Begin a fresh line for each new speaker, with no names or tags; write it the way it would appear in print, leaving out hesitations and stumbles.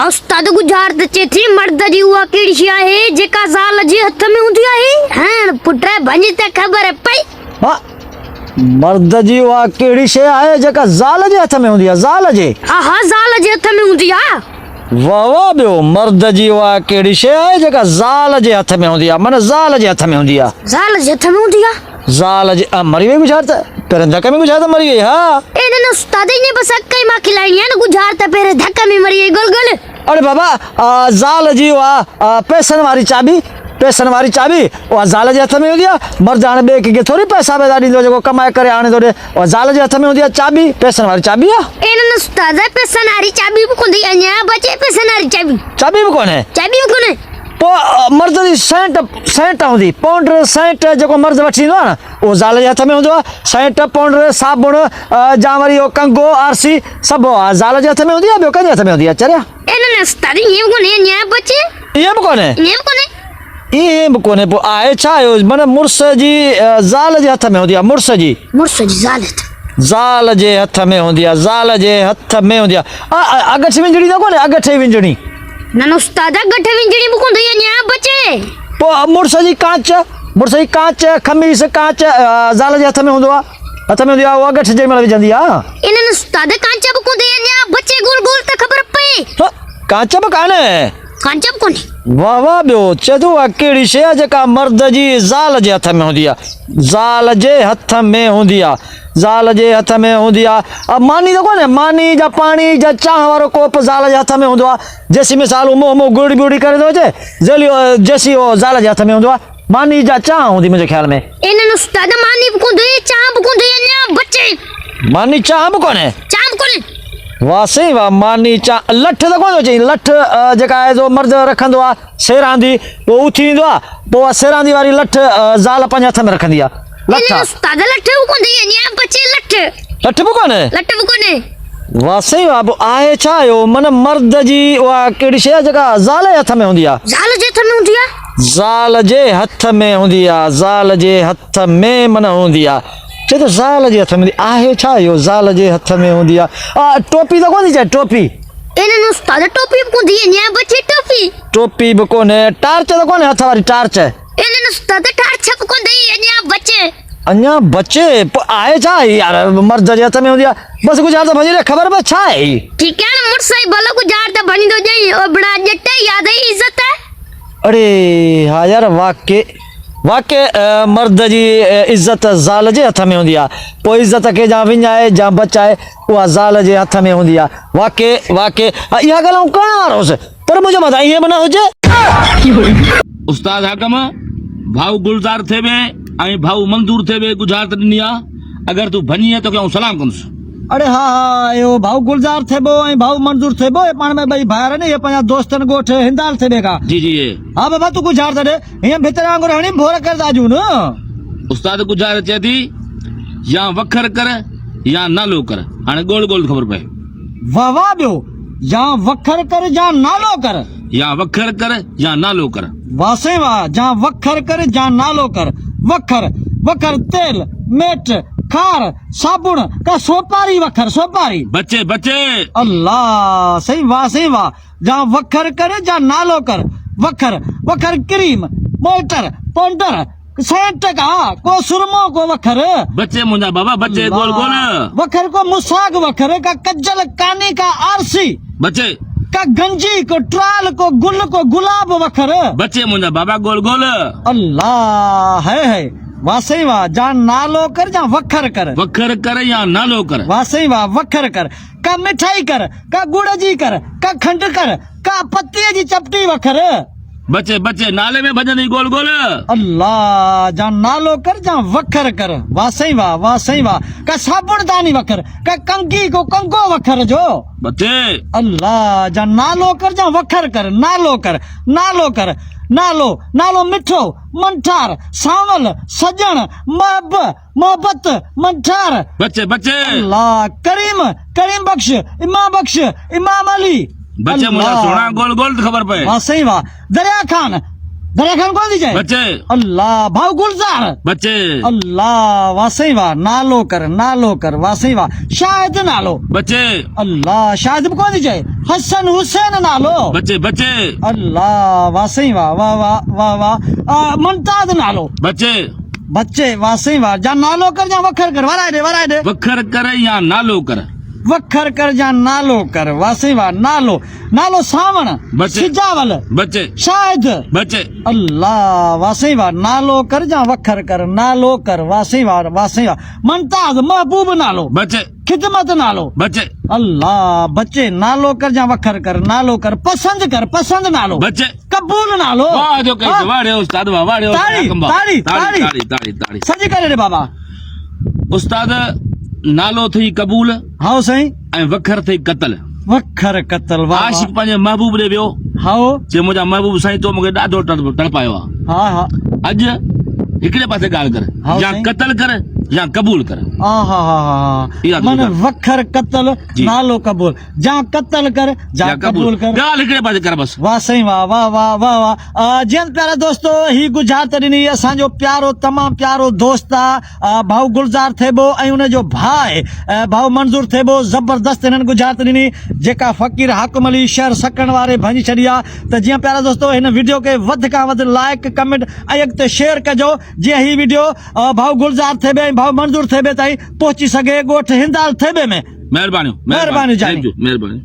उस्ताद गुजार दचे थी मर्द जी हुआ केड़ी शय है जेका ज़ाल जे हथ में हुंदी आहे हां पुट भंज ते खबर पई
हाँ मर्द जी वा केड़ी शे आहे जेका ज़ाल जे हथ में हुंदी आहे ज़ाल जे
हा ज़ाल जे हथ में हुंदी आहे
वाह वाह ॿियो मर्द जी वा केड़ी शे आहे जेका ज़ाल जे हथ में हुंदी आहे माना ज़ाल जे हथ में हुंदी आहे
ज़ाल जे हथ में हुंदी आहे
ज़ाल जे मरी वई गुजार त पहिरें धक में गुजार त मरी वई हाँ
एने उस्ताद ने बस कई मां खिलाणी है न गुजार त पहिरें धक में मरी गई गोल
अरे बाबा ज़ाल जी वा पैसन वारी चाबी उहा ज़ाल जे हथ में हुंदी आहे मर्द हाणे ॿिए कंहिंखे थोरी पैसा पैदा ॾींदो जेको कमाए करे आणे थो ॾे उहा ज़ाल जे हथ में हुंदी आहे चाबी पैसन वारी चाबी आहे
एने उस्ताद पैसन वारी चाबी भी कोन्हे अञा बचे पैसन वारी
चाबी बि कोन्हे पोइ मर्द जी सेंट हूंदी पाउडर सेंट जेको मर्द वठी ईंदो आहे न उहो ज़ाल जे हथ में हूंदो आहे सेंट पाउडर साबुण जा वरी उहो कंगो आरसी सभु ज़ाल जे हथ में हूंदी आहे ॿियो कंहिंजे हथ में हूंदी आहे चरिया
एने उस्ताद ये कोन्हे अञा बचे
इहे बि कोन्हे इहे बि कोन्हे पोइ आहे छा आयो माना मुड़ुस जी ज़ाल जे हथ में हूंदी आहे मुड़ुस जी ज़ाल जे हथ में हूंदी आहे ज़ाल जे हथ में हूंदी आहे अगठ विंजणी न कोन्हे अगठ विंजणी
न उस्ताद अगठ विंजणी बि कोन्हे अञा बचे
पोइ मुड़ुस जी कांच खमीस कांच ज़ाल जे हथ में हूंदो आहे उहो अगठ जे महिल विझंदी आहे
इन्हनि उस्ताद कांच बि कोन्हे अञा बचे गोल गोल त ख़बर पए
कांच बि कान्हे
कांच बि कोन्हे
वाह वाह ॿियो चए थो आहे कहिड़ी शइ आहे जेका मर्द जी ज़ाल जे हथ में हूंदी आहे ज़ाल जे हथ में हूंदी आहे मानी त कोन्हे मानी जा पाणी जा चांहि वारो कोप ज़ाल जे हथ में हूंदो आहे जेसी मिसाल मुंहुं गुड़ी बुड़ी करे थो अचे जेसी उहो ज़ाल जे हथ में हूंदो आहे मानी जा चांहि हूंदी मुंहिंजे ख्याल में
इन्हनि उस्ताद मानी बि कोन्हे चांहि बि कोन्हे अञा बचे
मानी चांहि बि कोन्हे वाह सही वाह मानी चांहि लठ त कोन थो चई लठ जेका आहे जो मर्द रखंदो आहे सेरांदी पोइ उथी ईंदो आहे पोइ सेरांदी वारी लठ ज़ाल पंहिंजे हथ में रखंदी आहे लठ बि कोन्हे वाह सही वाह पोइ आहे छा आयो माना मर्द जी उहा कहिड़ी शइ आहे जेका ज़ाल जे हथ में हूंदी आहे ज़ाल जे हथ में माना हूंदी आहे चए थो ज़ाल जे हथ में आहे छा इहो ज़ाल जे हथ में हूंदी आहे टोपी त कोन्हे चए टोपी टोपी बि कोन्हे टार्च त कोन्हे हथ वारी टार्च अञा बचे पोइ आहे छा यार मर्द जे हथ में हूंदी आहे बसि गुजार त भॼी ख़बर पए छा आहे अरे हा यार वाक़ई मर्द जी इज़त ज़ाल जे हथ में हूंदी आहे पोइ इज़त खे जा विञाए जा बचाए उहा ज़ाल जे हथ में हूंदी आहे वाक़ई इहा ॻाल्हि करण वारो हुउसि पर मुंहिंजो मथां ईअं बि न हुजे
उस्ताद हाकम भाऊ गुलज़ार थे ऐं भाऊ मंज़ूर थे गुजार त ॾिनी आहे अगरि तूं भञी तोखे आउं सलाम कंदुसि
अरे हाँ इहो भाऊ गुलज़ार थे ऐं भाऊ मंज़ूर थे पाण में ॿई भाइर आहिनि इहे पंहिंजा दोस्तनि ॻोठ हिंदाल थे खां
जी
हाँ बाबा तूं गुजार त ॾे हीअं भितर वांगुरु हणी भोर कर दाजू न
उस्ताद गुजार चए थी या वखर कर या नालो कर हाणे गोल गोल ख़बर पए
वाह वाह ॿियो या वखर कर या नालो कर वाह सही वाह जा वखर कर या नालो कर वखर तेल मेट खार साबुण का सोपारी बचे अल्लाह सही वाह जा वखर कर जा नालो कर वखर क्रीम मोटर पाउडर सेंट का को सुरमो को वखर
बचे मुंजा बाबा बचे गोल
वखर को मुसाग वखर का कज्जल कानी का आरसी
बचे
का गंजी को ट्राल को गुल को गुलाब वखर
बचे मुंजा बाबा गोल
अल्लाह है वाह सही वाह जा नालो कर जा वखर कर
या नालो कर
वाह सही वाह वखर कर का मिठाई कर का गुड़ जी कर का खंड कर का पत्ती जी चपटी वखर
बचे नाले में भजन गोल
अल्लाह जा नालो कर जा वखर कर वाह सही वाह का साबुण दानी वखर का कंगी को कंगो वखर जो
बचे
अल्लाह जा नालो कर जा वखर कर नालो मिठो मंठार सावल सजन मोहब्बत मंठार
बचे
अल्लाह करीम बख्श इमाम अली
बच्चे मुझे सोना गोल खबर पे
वाह सही वाह दरिया खान दरिया खान कौन दी जाए
बच्चे
अल्लाह भाव गुलजार
बच्चे
अल्लाह वासई वाह नालो कर वासई वाह शाहिद नालो
बच्चे
अल्लाह शाहिद कौन दी जाए हसन हुसैन नालो
बच्चे बच्चे
अल्लाह वासई वाह वाह वाह वाह वाह मुमताज नालो
बच्चे
बच्चे वासई वाह जा नालो कर जा वखर कर वराए दे
वखर कर या नालो कर
वखर कर जा नालो कर वासई वाह नालो सावण
बच्चे।
सिजावल
बच्चे
शाहिद
बच्चे
अल्लाह वासई वाह नालो कर जा वखर कर वासई वाह मुमताज महबूब नालो
बच्चे
खिदमत नालो
बच्चे
अल्लाह बच्चे नालो कर जा वखर कर पसंद नालो
बच्चे
कबूल नालो
वाह जो कहीं वाड़े उस्ताद वाड़े
ताड़ी, ताड़ी, ताड़ी।
ताड़ी
सजी करे रे बाबा
उस्ताद नालो थी कबूल
हाओ सही
ऐं वखर थी कतल
वखर कतल वाह
आशिक पंहिंजे महबूब ॾे वियो
हाओ
जे मुंहिंजा महबूब साईं तो मूंखे ॾाढो तड़पायो आहे
हाँ हाँ
अॼु हिकिड़े पासे ॻाल्हि कर
हाँ,
या
साईं।
कतल कर या कबूल कर याद
मन
रखो।
वखर कतल
जी।
नालो कबूल जा कतल कर जा
या
कबूल कर
ॻाल्हि हिकिड़े पासे कर बस
वाह सही वाह वाह वाह वाह वाह जिन प्यारा दोस्तों ही गुजरात ॾिनी असांजो प्यारो तमामु प्यारो दोस्त आहे भाऊ गुलजार थेबो ऐं उनजो भाउ आहे भाऊ मंज़ूर थेबो ज़बरदस्त हिननि गुजरात ॾिनी जेका फ़कीर हाकुम अली शहर सकण वारे भञी छॾी आहे त जीअं प्यारा दोस्तों हिन वीडियो खे वधि खां वधि लाइक कमेंट ऐं अॻिते शेयर कजो जीअं ही वीडियो भाऊ गुलजार थेबे ऐं भाऊ मंज़ूर थेबे ताईं पहुची सघे ॻोठ हिंदाल थेबे में
महिरबानी
महिरबानी जानी।
महिरबानी